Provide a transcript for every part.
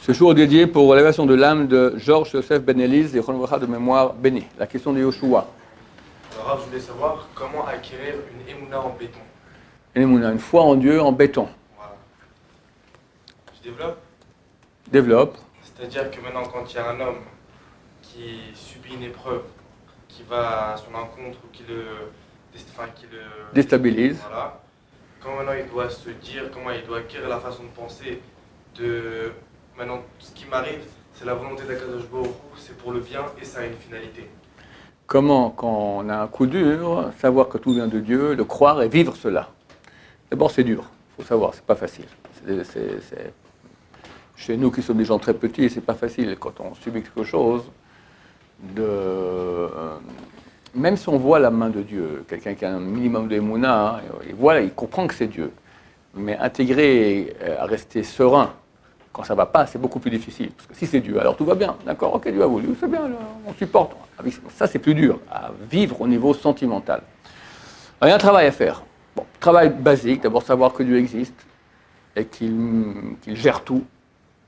Ce jour est dédié pour l'élévation de l'âme de Georges Joseph Ben Élise et Ronvacha de mémoire bénie. La question de Yoshua. Alors, je voulais savoir comment acquérir une émouna en béton. Une émouna, une foi en Dieu en béton. Voilà. Je développe. Développe. C'est-à-dire que maintenant, quand il y a un homme qui subit une épreuve, qui va à son encontre ou qui le déstabilise. Voilà. Comment maintenant il doit se dire, comment il doit acquérir la façon de penser de maintenant ce qui m'arrive, c'est la volonté d'Akadosh Baruch Hu, c'est pour le bien et ça a une finalité. Comment, quand on a un coup dur, savoir que tout vient de Dieu, le croire et vivre cela. D'abord, c'est dur, il faut savoir, c'est pas facile. Chez nous qui sommes des gens très petits, c'est pas facile quand on subit quelque chose même si on voit la main de Dieu, quelqu'un qui a un minimum d'émouna, il comprend que c'est Dieu. Mais intégrer, à rester serein, quand ça ne va pas, c'est beaucoup plus difficile. Parce que si c'est Dieu, alors tout va bien. D'accord, ok, Dieu a voulu, c'est bien, on supporte. Ça, c'est plus dur, à vivre au niveau sentimental. Alors, il y a un travail à faire. Bon, travail basique, d'abord savoir que Dieu existe et qu'il gère tout.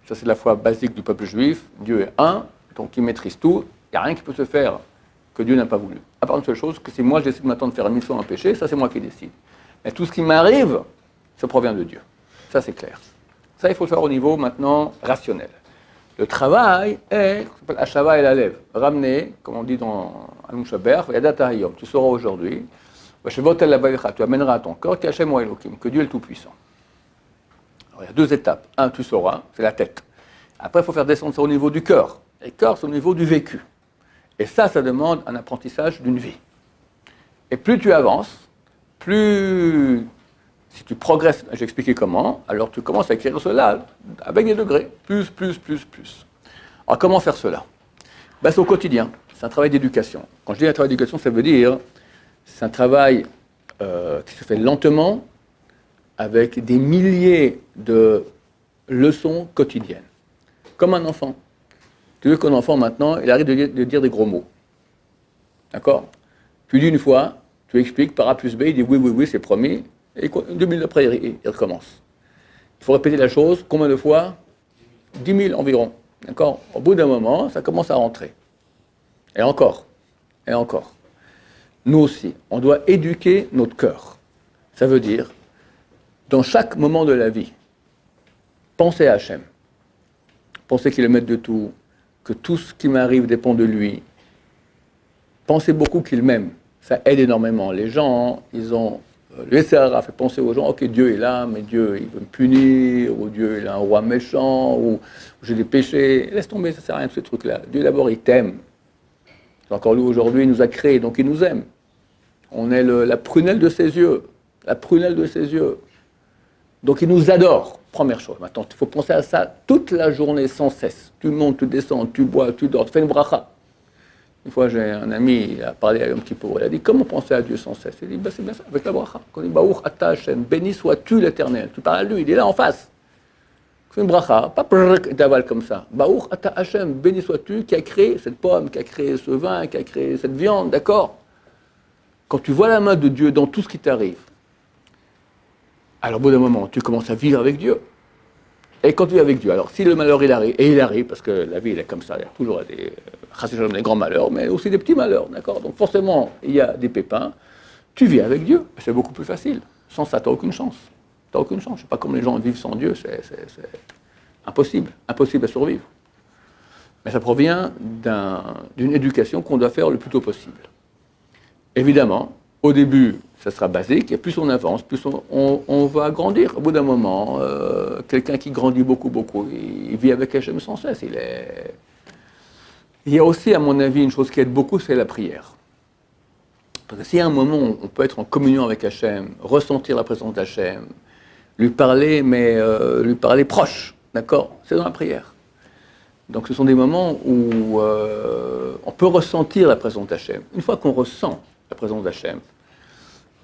Ça, c'est la foi basique du peuple juif. Dieu est un, donc il maîtrise tout. Il n'y a rien qui peut se faire que Dieu n'a pas voulu. À part une seule chose, que si moi je décide maintenant de faire une mission, un péché, ça c'est moi qui décide. Mais tout ce qui m'arrive, ça provient de Dieu. Ça c'est clair. Ça il faut le faire au niveau maintenant rationnel. Le travail est, ce qu'on appelle Hashava et la lève. Ramener, comme on dit dans Alum Shaber, Yadata Hayom, tu sauras aujourd'hui, tu amèneras à ton corps, Kachem ou Elohim, que Dieu est le Tout-Puissant. Alors il y a deux étapes. Un, tu sauras, c'est la tête. Après il faut faire descendre ça au niveau du cœur. Et le cœur, c'est au niveau du vécu. Et ça demande un apprentissage d'une vie. Et plus tu avances, plus, si tu progresses, j'ai expliqué comment, alors tu commences à écrire cela avec des degrés, plus. Alors comment faire cela ? C'est au quotidien, c'est un travail d'éducation. Quand je dis un travail d'éducation, ça veut dire, c'est un travail qui se fait lentement, avec des milliers de leçons quotidiennes. Comme un enfant. Tu veux qu'un enfant, maintenant, il arrête de dire des gros mots. D'accord ? Tu dis une fois, tu expliques, par A plus B, il dit oui, c'est promis, et 2 minutes après, il recommence. Il faut répéter la chose, combien de fois ? 10 000 environ. D'accord ? Au bout d'un moment, ça commence à rentrer. Et encore. Nous aussi, on doit éduquer notre cœur. Ça veut dire, dans chaque moment de la vie, pensez à Hachem. Pensez qu'il est le maître de tout, que tout ce qui m'arrive dépend de lui. Pensez beaucoup qu'il m'aime. Ça aide énormément. Les gens, ils ont... Le SRA fait penser aux gens, ok, Dieu est là, mais Dieu, il veut me punir, ou Dieu, il est un roi méchant, ou j'ai des péchés. Laisse tomber, ça ne sert à rien, ces trucs-là. Dieu, d'abord, il t'aime. Encore lui, aujourd'hui, il nous a créés, donc il nous aime. On est la prunelle de ses yeux. Donc il nous adore. Première chose. Maintenant, il faut penser à ça toute la journée sans cesse. Tu montes, tu descends, tu bois, tu dors, tu fais une bracha. Une fois, j'ai un ami, il a parlé à Yom Kippour, il a dit, comment penser à Dieu sans cesse ? Il dit, c'est bien ça, avec la bracha. Quand il dit, Baruch ata Hashem, béni sois-tu l'Éternel. Tu parles à lui, il est là en face. Fais une bracha, pas d'aval comme ça. Baruch ata Hashem, béni sois-tu, qui a créé cette pomme, qui a créé ce vin, qui a créé cette viande, d'accord ? Quand tu vois la main de Dieu dans tout ce qui t'arrive, alors au bout d'un moment, tu commences à vivre avec Dieu. Et quand tu vis avec Dieu, alors si le malheur il arrive, parce que la vie elle est comme ça, il y a toujours des grands malheurs, mais aussi des petits malheurs, d'accord ? Donc forcément, il y a des pépins, tu vis avec Dieu, c'est beaucoup plus facile. Sans ça, tu n'as aucune chance. Je ne sais pas comment les gens vivent sans Dieu, c'est impossible à survivre. Mais ça provient d'une éducation qu'on doit faire le plus tôt possible. Évidemment, au début, ça sera basique, et plus on avance, plus on va grandir. Au bout d'un moment, quelqu'un qui grandit beaucoup, il vit avec Hachem sans cesse. Il y a aussi, à mon avis, une chose qui aide beaucoup, c'est la prière. Parce que s'il y a un moment où on peut être en communion avec Hachem, ressentir la présence d'Hachem, lui parler, mais lui parler proche, d'accord ? C'est dans la prière. Donc ce sont des moments où on peut ressentir la présence d'Hachem. Une fois qu'on ressent la présence d'Hachem,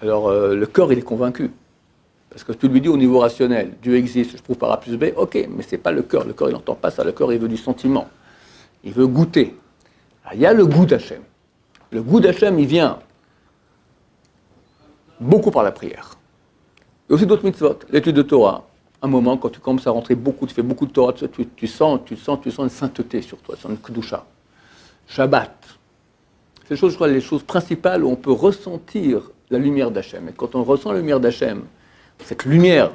alors le corps il est convaincu. Parce que tu lui dis au niveau rationnel, Dieu existe, je prouve par A plus B, ok, mais c'est pas le corps il n'entend pas ça, le corps il veut du sentiment. Il veut goûter. Alors, il y a le goût d'Hachem. Le goût d'Hachem, il vient beaucoup par la prière. Il y a aussi d'autres mitzvot, l'étude de Torah. un moment, quand tu commences à rentrer beaucoup, tu fais beaucoup de Torah, tu sens une sainteté sur toi, tu sens une kedusha. Shabbat. C'est les choses principales où on peut ressentir la lumière d'Hachem. Et quand on ressent la lumière d'Hachem, cette lumière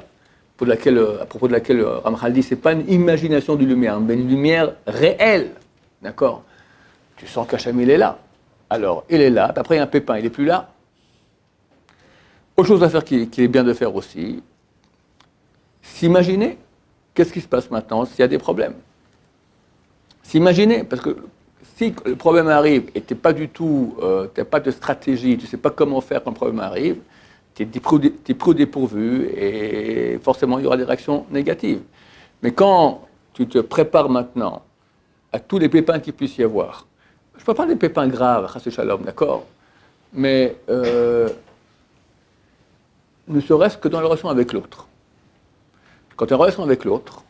à propos de laquelle Ramchal dit, c'est pas une imagination de lumière, mais une lumière réelle, d'accord? Tu sens qu'Hachem, il est là. Alors, il est là, puis après il y a un pépin, il n'est plus là. Autre chose à faire qu'il est bien de faire aussi, s'imaginer, qu'est-ce qui se passe maintenant s'il y a des problèmes? S'imaginer, parce que si le problème arrive et tu n'as pas du tout, tu n'as pas de stratégie, tu ne sais pas comment faire quand le problème arrive, tu es pris au dépourvu et forcément il y aura des réactions négatives. Mais quand tu te prépares maintenant à tous les pépins qu'il puisse y avoir, je ne parle pas des pépins graves, chas shalom, d'accord, mais ne serait-ce que dans la relation avec l'autre. Quand tu es en relation avec l'autre,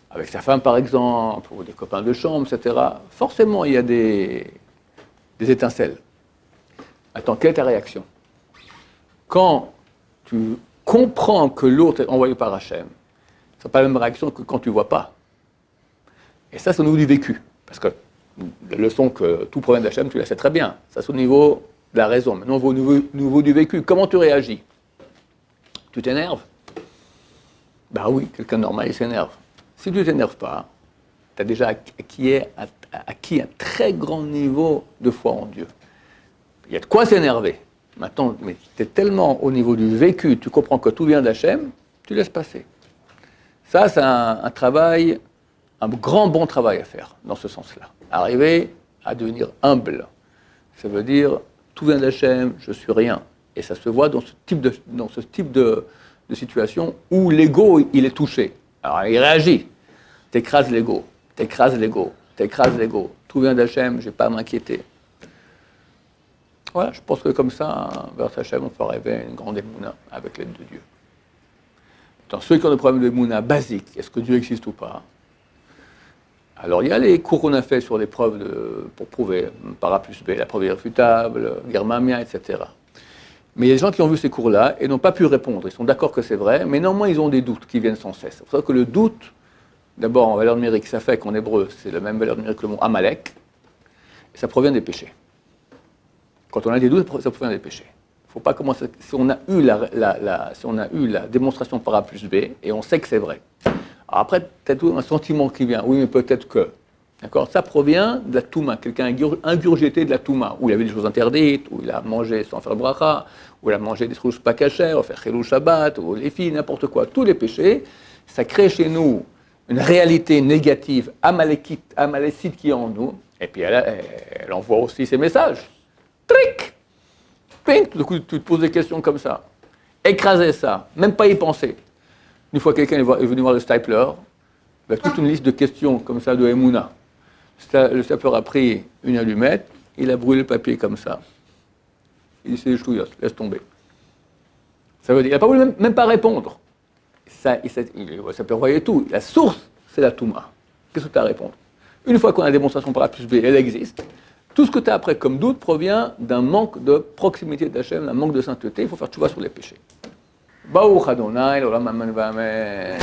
avec sa femme par exemple, ou des copains de chambre, etc., forcément il y a des étincelles. Attends, quelle est ta réaction? Quand tu comprends que l'autre est envoyé par Hachem, ce n'est pas la même réaction que quand tu ne vois pas. Et ça, c'est au niveau du vécu. Parce que la leçon que tout problème d'Hachem, tu la sais très bien. Ça, c'est au niveau de la raison. Maintenant, au niveau du vécu, comment tu réagis? Tu t'énerves? Ben oui, quelqu'un de normal, il s'énerve. Si tu ne t'énerves pas, tu as déjà acquis un très grand niveau de foi en Dieu. Il y a de quoi s'énerver. Maintenant, mais tu es tellement au niveau du vécu, tu comprends que tout vient d'Hachem, tu laisses passer. Ça, c'est un travail, un grand bon travail à faire, dans ce sens-là. Arriver à devenir humble. Ça veut dire, tout vient d'Hachem, je suis rien. Et ça se voit dans ce type de situation où l'ego, il est touché. Alors, il réagit. T'écrases l'ego, t'écrases l'ego, t'écrases l'ego. Tout vient d'Hachem, je ne vais pas m'inquiéter. Voilà, je pense que comme ça, vers Hachem, on peut arriver à une grande émouna avec l'aide de Dieu. Dans ceux qui ont des problèmes d'émouna basiques, est-ce que Dieu existe ou pas? Alors, il y a les cours qu'on a fait sur les preuves pour prouver, par A plus B, la preuve irréfutable, Germamia, etc. Mais il y a des gens qui ont vu ces cours-là et n'ont pas pu répondre. Ils sont d'accord que c'est vrai, mais néanmoins, ils ont des doutes qui viennent sans cesse. C'est pour ça que le doute, d'abord en valeur numérique, ça fait qu'en hébreu, c'est la même valeur numérique que le mot Amalek, et ça provient des péchés. Quand on a des doutes, ça provient des péchés. Il ne faut pas commencer. Si on a eu la démonstration par A plus B, et on sait que c'est vrai. Alors après, peut-être un sentiment qui vient, oui, mais peut-être que. D'accord? Ça provient de la Touma. Quelqu'un a ingurgité de la Touma, où il avait des choses interdites, où il a mangé sans faire bracha, où il a mangé des trucs pas cachers, ou faire Chilou Shabbat, ou les filles, n'importe quoi. Tous les péchés, ça crée chez nous une réalité négative, amalécite qui est en nous, et puis elle envoie aussi ses messages. Tric! Ping! Tout d'un coup, tu te poses des questions comme ça. Écraser ça, même pas y penser. Une fois quelqu'un est venu voir le stapler, il a toute une liste de questions comme ça de Emouna. Le stapler a pris une allumette, il a brûlé le papier comme ça. Il dit c'est des chouillottes, laisse tomber. Ça veut dire, il n'a pas voulu même pas répondre. Ça peut envoyer tout. La source, c'est la Touma. Qu'est-ce que tu as à répondre? Une fois qu'on a la démonstration par A plus B, elle existe. Tout ce que tu as après comme doute provient d'un manque de proximité d'Hachem, d'un manque de sainteté. Il faut faire tchouva sur les péchés. Baruch Adonai, l'olam amen v'amen.